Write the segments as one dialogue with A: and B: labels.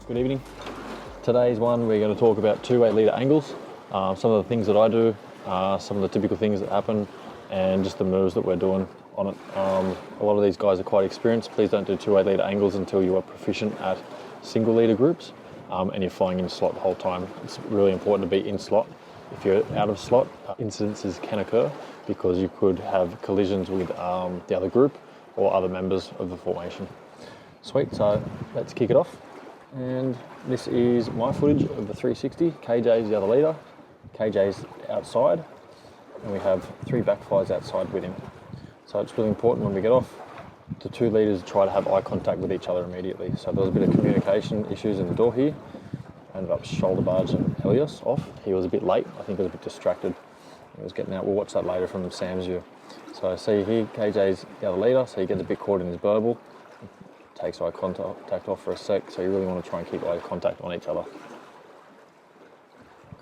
A: Good evening. Today's one we're going to talk about 2 8-litre angles, some of the things that I do, some of the typical things that happen, and just the moves that we're doing on it. A lot of these guys are quite experienced. Please don't do 2 8-litre angles until you are proficient at single litre groups and you're flying in slot the whole time. It's really important to be in slot. If you're out of slot, incidences can occur because you could have collisions with the other group or other members of the formation. Sweet, so let's kick it off. And this is my footage of the 360. KJ's the other leader, KJ's outside, and we have 3 backflies outside with him. So it's really important when we get off, the 2 leaders try to have eye contact with each other immediately. So there was a bit of communication issues in the door here. I ended up shoulder barging Elias off. He was a bit late, I think he was a bit distracted. He was getting out, we'll watch that later from Sam's view. So see here, KJ's the other leader, so he gets a bit caught in his burble. Takes eye contact off for a sec, so you really want to try and keep eye contact on each other.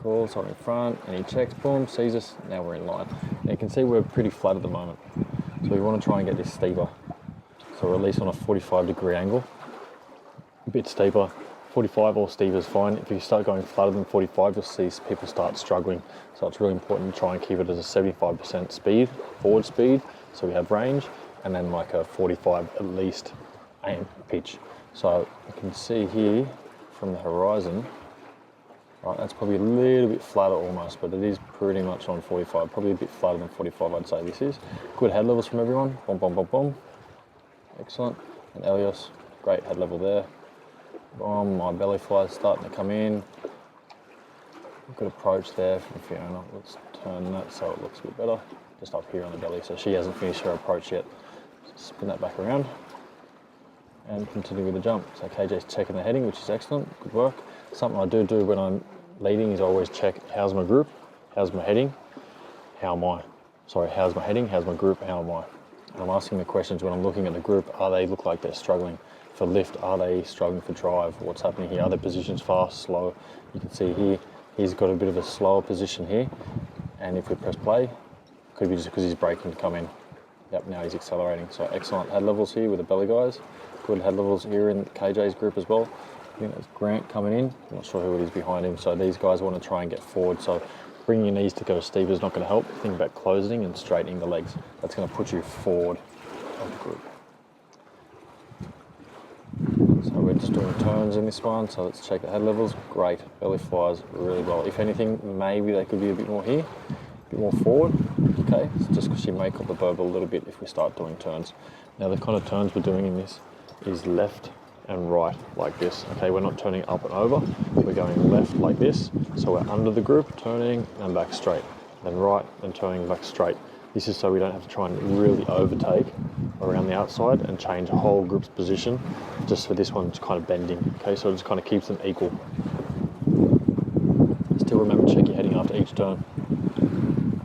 A: Cool, so in front, and he checks, boom, sees us, now we're in line. Now you can see we're pretty flat at the moment, so we want to try and get this steeper. So we're at least on a 45-degree angle, a bit steeper. 45 or steeper is fine. If you start going flatter than 45, you'll see people start struggling. So it's really important to try and keep it as a 75% speed, forward speed, so we have range, and then like a 45 at least aim pitch. So you can see here from the horizon, right, that's probably a little bit flatter almost, but it is pretty much on 45, probably a bit flatter than 45 I'd say this is. Good head levels from everyone, boom, boom, boom, boom. Excellent, and Elias, great head level there. Boom, my belly fly is starting to come in. Good approach there from Fiona. Let's turn that so it looks a bit better. Just up here on the belly, so she hasn't finished her approach yet. Spin that back around and continue with the jump. So KJ's checking the heading, which is excellent, good work. Something I do when I'm leading is I always check how's my group, how's my heading, how am I? Sorry, how's my heading, how's my group, how am I? And I'm asking the questions when I'm looking at the group, are they look like they're struggling for lift, are they struggling for drive, what's happening here, are their positions fast, slow? You can see here, he's got a bit of a slower position here, and if we press play, could be just because he's braking to come in. Yep, now he's accelerating. So excellent head levels here with the belly guys. Good head levels here in KJ's group as well. I think there's Grant coming in. I'm not sure who it is behind him. So these guys want to try and get forward. So bringing your knees to go steep is not going to help. Think about closing and straightening the legs. That's going to put you forward of the group. So we're just doing turns in this one. So let's check the head levels. Great. Belly flies really well. If anything, maybe they could be a bit more here, a bit more forward. Okay, it's just because you make up the burble a little bit if we start doing turns. Now the kind of turns we're doing in this is left and right like this. Okay, we're not turning up and over, we're going left like this. So we're under the group, turning and back straight. Then right and turning back straight. This is so we don't have to try and really overtake around the outside and change a whole group's position just for this one, it's kind of bending. Okay, so it just kind of keeps them equal. Still remember, check your heading after each turn.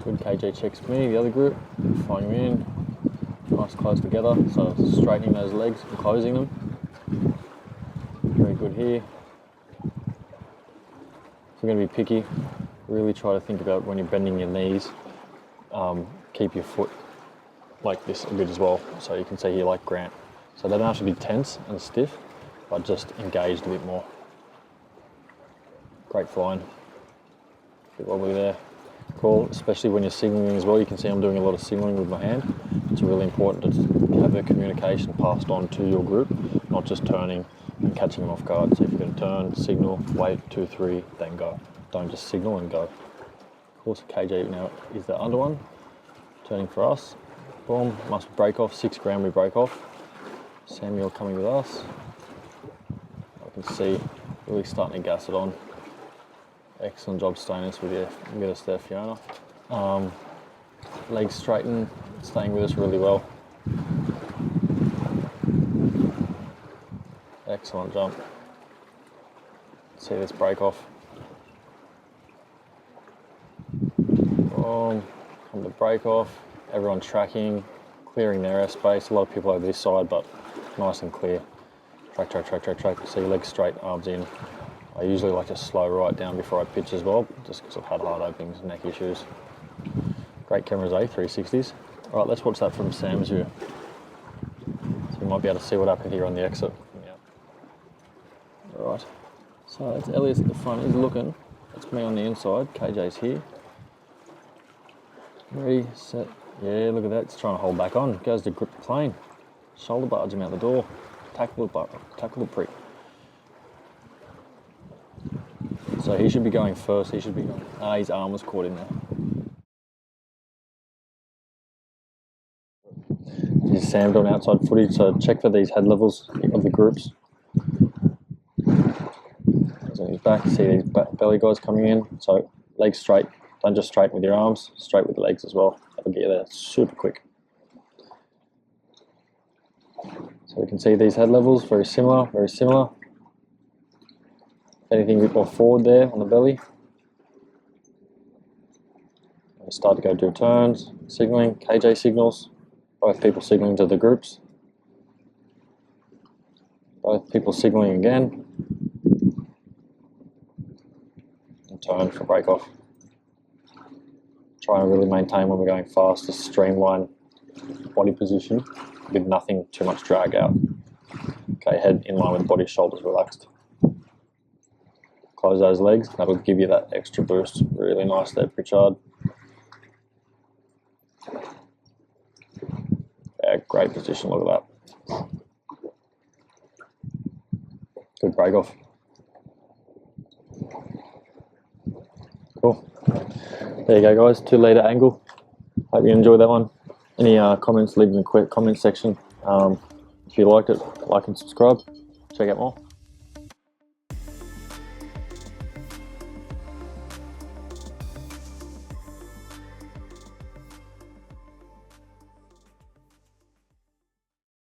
A: Good, KJ checks me, the other group, flying in, nice close together, so straightening those legs and closing them. Very good here. If we're going to be picky, really try to think about when you're bending your knees, keep your foot like this a bit as well, so you can see here like Grant. So they don't have to be tense and stiff, but just engaged a bit more. Great flying. A bit wobbly there. Cool, especially when you're signalling as well. You can see I'm doing a lot of signalling with my hand. It's really important to have the communication passed on to your group, not just turning and catching them off guard. So if you're going to turn, signal, wait, 2, 3, then go. Don't just signal and go. Of course, KJ now is the under one, turning for us. Boom, must break off, 6 ground we break off. Samuel coming with us. I can see really starting to gas it on. Excellent job staying us with you. Get us there, Fiona. Legs straighten, staying with us really well. Excellent jump. See this break off. Boom, come to break off. Everyone tracking, clearing their airspace. A lot of people over this side, but nice and clear. Track, track, track, track, track. See your legs straight, arms in. I usually like to slow right down before I pitch as well, just because I've had hard openings, neck issues. Great cameras, 360s. All right, let's watch that from Sam's view. So we might be able to see what happened here on the exit. Yeah. All right. So that's Elliot's at the front, he's looking. That's me on the inside, KJ's here. Ready, set, yeah, look at that, it's trying to hold back on. Goes to grip the plane. Shoulder barge him out the door. Tackle the prick. So he should be going first, he should be going. Ah, his arm was caught in there. He's Sammed on outside footage, so check for these head levels of the groups. He's on his back, see these belly guys coming in, so legs straight. Don't just straighten with your arms, straight with the legs as well. That'll get you there super quick. So we can see these head levels, very similar, very similar. Anything a bit more forward there on the belly. We start to go do turns, signalling, KJ signals. Both people signalling to the groups. Both people signalling again. And turn for break off. Try and really maintain when we're going fast, a streamline body position with nothing too much drag out. Okay, head in line with body, shoulders relaxed. Close those legs, that'll give you that extra boost. Really nice there, Pritchard. Yeah, great position, look at that. Good break off. Cool. There you go, guys, 2 litre angle. Hope you enjoyed that one. Any comments, leave in the comment section. If you liked it, like and subscribe. Check out more.